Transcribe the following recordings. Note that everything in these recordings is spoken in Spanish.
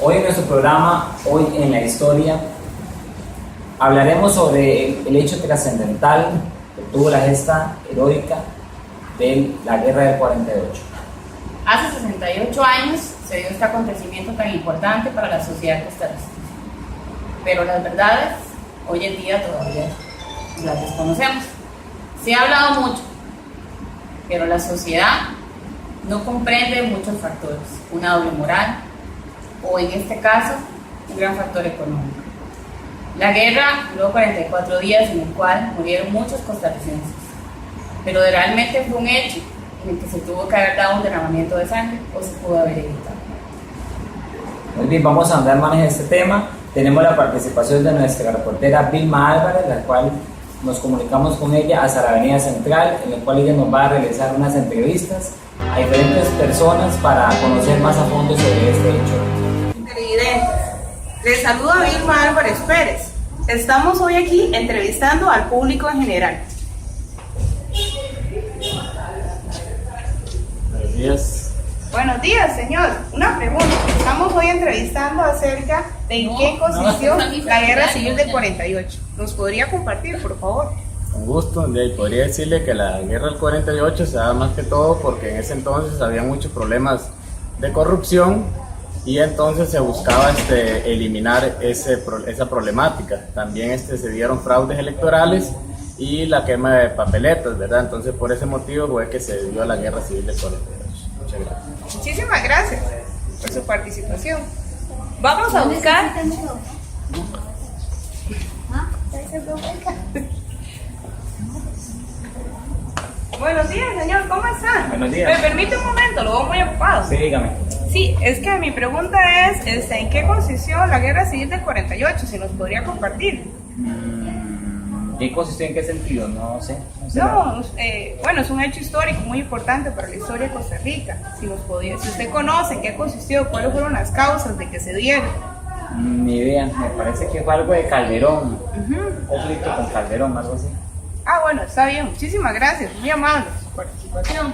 Hoy en nuestro programa, Hoy en la Historia, hablaremos sobre el hecho trascendental que tuvo la gesta heroica de la Guerra del 48. Hace 68 años se dio este acontecimiento tan importante para la sociedad costarricense, pero las verdades hoy en día todavía las desconocemos. Se ha hablado mucho, pero la sociedad no comprende muchos factores, una doble moral o en este caso un gran factor económico. La guerra duró 44 días en el cual murieron muchos costarricenses, pero realmente fue un hecho en el que se tuvo que haber dado un derramamiento de sangre o se pudo haber evitado. Muy bien, vamos a andar más en este tema. Tenemos la participación de nuestra reportera Vilma Álvarez, la cual nos comunicamos con ella hasta la Avenida Central, en la cual ella nos va a realizar unas entrevistas a diferentes personas para conocer más a fondo sobre este hecho. Televidentes, les saluda Vilma Álvarez Pérez. Estamos hoy aquí entrevistando al público en general. Buenos días. Buenos días, señor. Una pregunta. Estamos hoy entrevistando acerca de en qué consistió la Guerra Civil del 48. ¿Nos podría compartir, por favor? Con gusto. Podría decirle que la Guerra del 48 se da más que todo porque en ese entonces había muchos problemas de corrupción y entonces se buscaba eliminar esa problemática. También se dieron fraudes electorales y la quema de papeletas, ¿verdad? Entonces por ese motivo fue que se dio la Guerra Civil del 48. Muchas gracias. Muchísimas gracias por su participación. Vamos a buscar... Buenos días, señor, ¿cómo están? Buenos días. ¿Me permite un momento? Lo veo muy ocupado. Sí, dígame. Sí, es que mi pregunta es ¿en qué consistió la Guerra Civil del 48? Si nos podría compartir. ¿Qué consistió en qué sentido? No sé. Bueno, es un hecho histórico muy importante para la historia de Costa Rica. Si usted conoce en qué consistió, cuáles fueron las causas de que se dieron. Ni idea, me parece que fue algo de Calderón, conflicto con Calderón, algo así. Ah, bueno, está bien, muchísimas gracias, muy amable por su participación.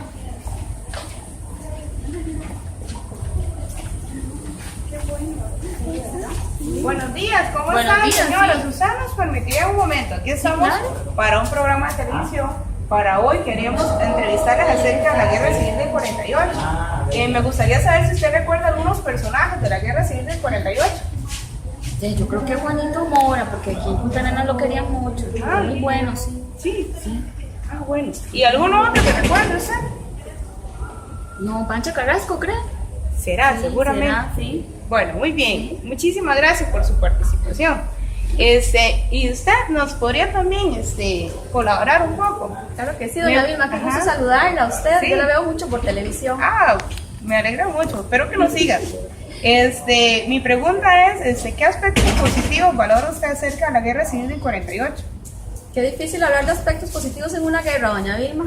Buenos días, ¿cómo están, señora? Sí. Susana, nos permitiría un momento. Aquí estamos para un programa de televisión. Para hoy queremos entrevistarles acerca de la Guerra Civil del 48. Me gustaría saber si usted recuerda algunos personajes de la Guerra Civil del 48. Sí, yo creo que Juanito Mora, porque aquí en Punta Arenas lo querían mucho, muy bueno, sí. Sí. Ah, bueno. ¿Y alguno otro que recuerde usted? No, Pancho Carrasco, creo. Será, seguramente. ¿Será? Sí. Bueno, muy bien. Muchísimas gracias por su participación. Y usted nos podría también colaborar un poco. Claro que sí, doña Vilma, qué gusto saludarla a usted. Sí. Yo la veo mucho por televisión. Ah, me alegra mucho. Espero que nos siga. Mi pregunta es, ¿qué aspectos positivos valora usted acerca de la Guerra Civil del 48? Qué difícil hablar de aspectos positivos en una guerra, doña Vilma,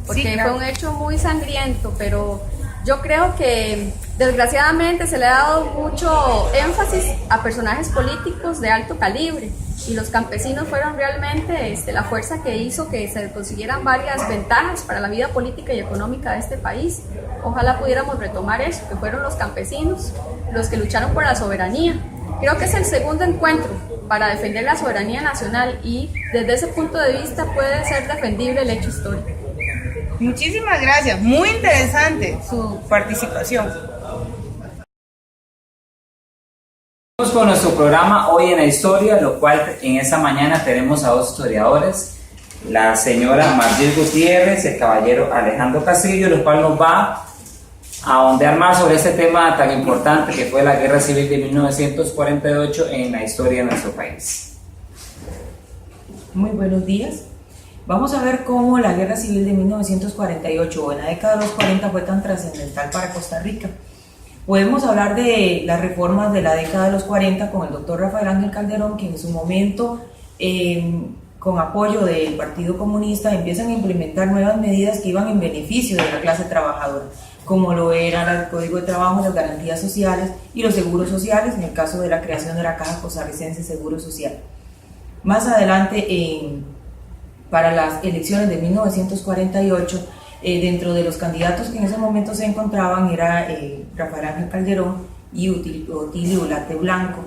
porque Sí, claro. fue un hecho muy sangriento, pero yo creo que desgraciadamente se le ha dado mucho énfasis a personajes políticos de alto calibre y los campesinos fueron realmente la fuerza que hizo que se consiguieran varias ventajas para la vida política y económica de este país. Ojalá pudiéramos retomar eso, que fueron los campesinos los que lucharon por la soberanía. Creo que es el segundo encuentro para defender la soberanía nacional y desde ese punto de vista puede ser defendible el hecho histórico. Muchísimas gracias, muy interesante su participación. Vamos con nuestro programa Hoy en la Historia, lo cual en esta mañana tenemos a dos historiadores, la señora Margil Gutiérrez y el caballero Alejandro Castillo, los cuales nos va a ahondar más sobre este tema tan importante que fue la Guerra Civil de 1948 en la historia de nuestro país. Muy buenos días. Vamos a ver cómo la Guerra Civil de 1948 o en la década de los 40 fue tan trascendental para Costa Rica. Podemos hablar de las reformas de la década de los 40 con el doctor Rafael Ángel Calderón, que en su momento, con apoyo del Partido Comunista, empiezan a implementar nuevas medidas que iban en beneficio de la clase trabajadora, como lo eran el Código de Trabajo, las garantías sociales y los seguros sociales, en el caso de la creación de la Caja Costarricense de Seguro Social. Más adelante, para las elecciones de 1948, dentro de los candidatos que en ese momento se encontraban era Rafael Ángel Calderón y Otilio Ulate Blanco,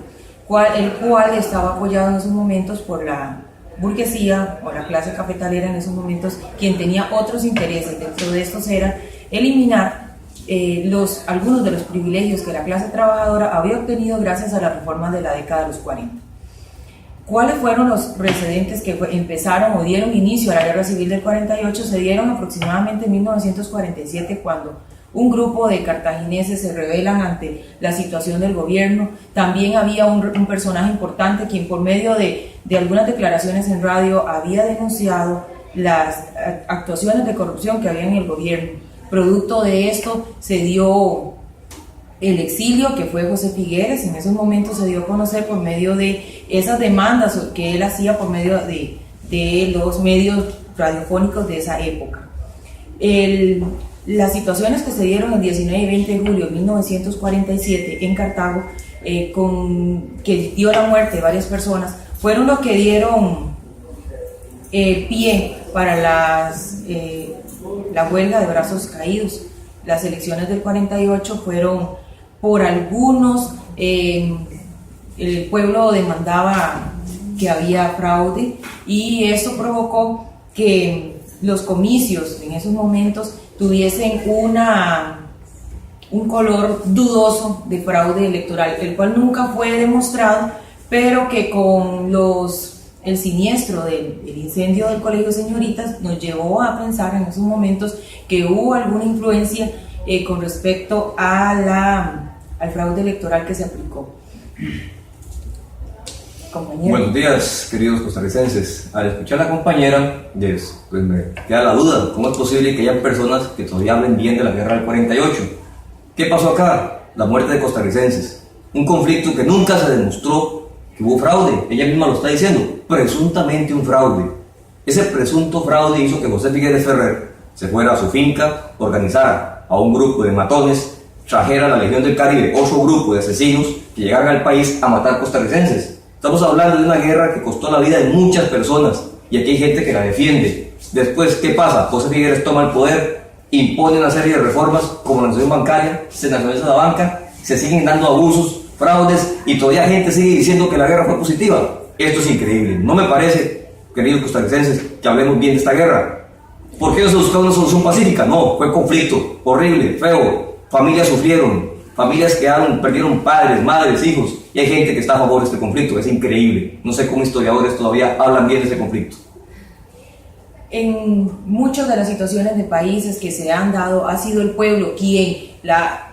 el cual estaba apoyado en esos momentos por la burguesía o la clase cafetalera en esos momentos, quien tenía otros intereses. Dentro de estos era eliminar algunos de los privilegios que la clase trabajadora había obtenido gracias a la reforma de la década de los 40. ¿Cuáles fueron los precedentes que empezaron o dieron inicio a la Guerra Civil del 48? Se dieron aproximadamente en 1947, cuando un grupo de cartagineses se rebelan ante la situación del gobierno. También había un personaje importante quien, por medio de algunas declaraciones en radio, había denunciado las actuaciones de corrupción que había en el gobierno. Producto de esto se dio el exilio, que fue José Figueres. En esos momentos se dio a conocer por medio de esas demandas que él hacía por medio de los medios radiofónicos de esa época. Las situaciones que se dieron el 19 y 20 de julio de 1947 en Cartago, que dio la muerte de varias personas, fueron los que dieron pie para la huelga de brazos caídos. Las elecciones del 48 fueron por algunos, el pueblo demandaba que había fraude, y eso provocó que los comicios en esos momentos tuviesen un color dudoso de fraude electoral, el cual nunca fue demostrado, pero que con el siniestro del incendio del Colegio de Señoritas nos llevó a pensar en esos momentos que hubo alguna influencia con respecto al fraude electoral que se aplicó. Compañero. Buenos días, queridos costarricenses. Al escuchar a la compañera, pues me queda la duda: ¿cómo es posible que haya personas que todavía hablen bien de la guerra del 48? ¿Qué pasó acá? La muerte de costarricenses. Un conflicto que nunca se demostró que hubo fraude. Ella misma lo está diciendo. Presuntamente un fraude. Ese presunto fraude hizo que José Figueres Ferrer se fuera a su finca, organizara a un grupo de matones, trajera a la Legión del Caribe, otro grupo de asesinos que llegaran al país a matar costarricenses. Estamos hablando de una guerra que costó la vida de muchas personas, y aquí hay gente que la defiende. Después, ¿qué pasa? José Figueres toma el poder, impone una serie de reformas como la nacionalización bancaria, se nacionaliza la banca, se siguen dando abusos, fraudes, y todavía gente sigue diciendo que la guerra fue positiva. Esto es increíble. No me parece, queridos costarricenses, que hablemos bien de esta guerra. ¿Por qué no se buscó una solución pacífica? No, fue conflicto, horrible, feo, familias sufrieron, familias perdieron padres, madres, hijos, y hay gente que está a favor de este conflicto. Es increíble. No sé cómo historiadores todavía hablan bien de este conflicto. En muchas de las situaciones de países que se han dado, ha sido el pueblo quien,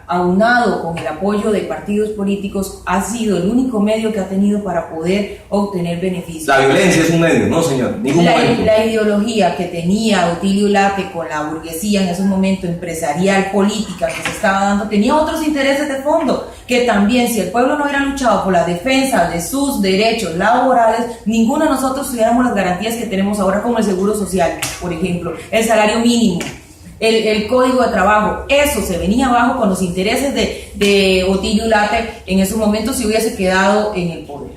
aunado con el apoyo de partidos políticos, ha sido el único medio que ha tenido para poder obtener beneficios. La violencia es un medio, no señor, ningún momento. La ideología que tenía Otilio Ulate con la burguesía en ese momento empresarial, política que se estaba dando, tenía otros intereses de fondo, que también, si el pueblo no hubiera luchado por la defensa de sus derechos laborales, ninguno de nosotros tuviéramos las garantías que tenemos ahora, como el seguro social, por ejemplo, el salario mínimo, el código de trabajo. Eso se venía abajo con los intereses de Otilio Ulate en esos momentos, si hubiese quedado en el poder.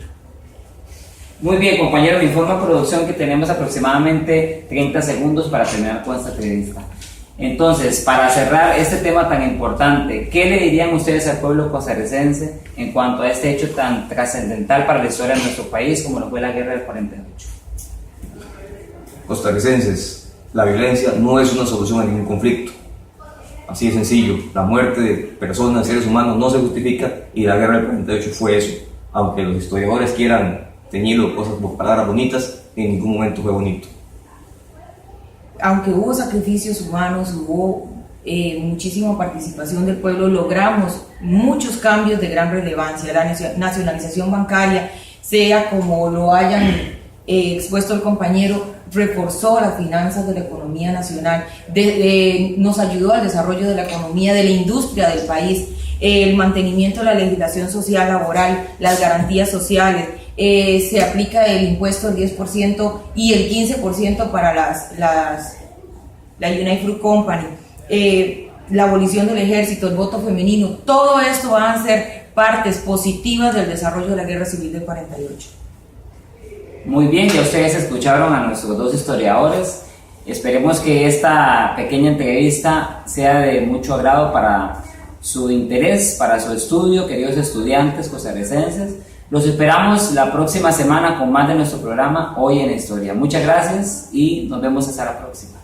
Muy bien, compañero, me informa producción que tenemos aproximadamente 30 segundos para terminar con esta entrevista. Entonces, para cerrar este tema tan importante, ¿qué le dirían ustedes al pueblo costarricense en cuanto a este hecho tan trascendental para la historia de nuestro país como lo fue la guerra del 48? Costarricenses, la violencia no es una solución a ningún conflicto. Así de sencillo. La muerte de personas, seres humanos, no se justifica, y la guerra del 48 fue eso. Aunque los historiadores quieran teñirlo palabras bonitas, en ningún momento fue bonito. Aunque hubo sacrificios humanos, hubo muchísima participación del pueblo, logramos muchos cambios de gran relevancia. La nacionalización bancaria, sea como lo hayan expuesto el compañero, reforzó las finanzas de la economía nacional, nos ayudó al desarrollo de la economía, de la industria del país, el mantenimiento de la legislación social laboral, las garantías sociales. Se aplica el impuesto del 10% y el 15% para la United Fruit Company, la abolición del ejército, el voto femenino. Todo esto van a ser partes positivas del desarrollo de la Guerra Civil del 48. Muy bien, ya ustedes escucharon a nuestros dos historiadores. Esperemos que esta pequeña entrevista sea de mucho agrado para su interés para su estudio, queridos estudiantes costarricenses. Los esperamos la próxima semana con más de nuestro programa Hoy en la Historia. Muchas gracias y nos vemos hasta la próxima.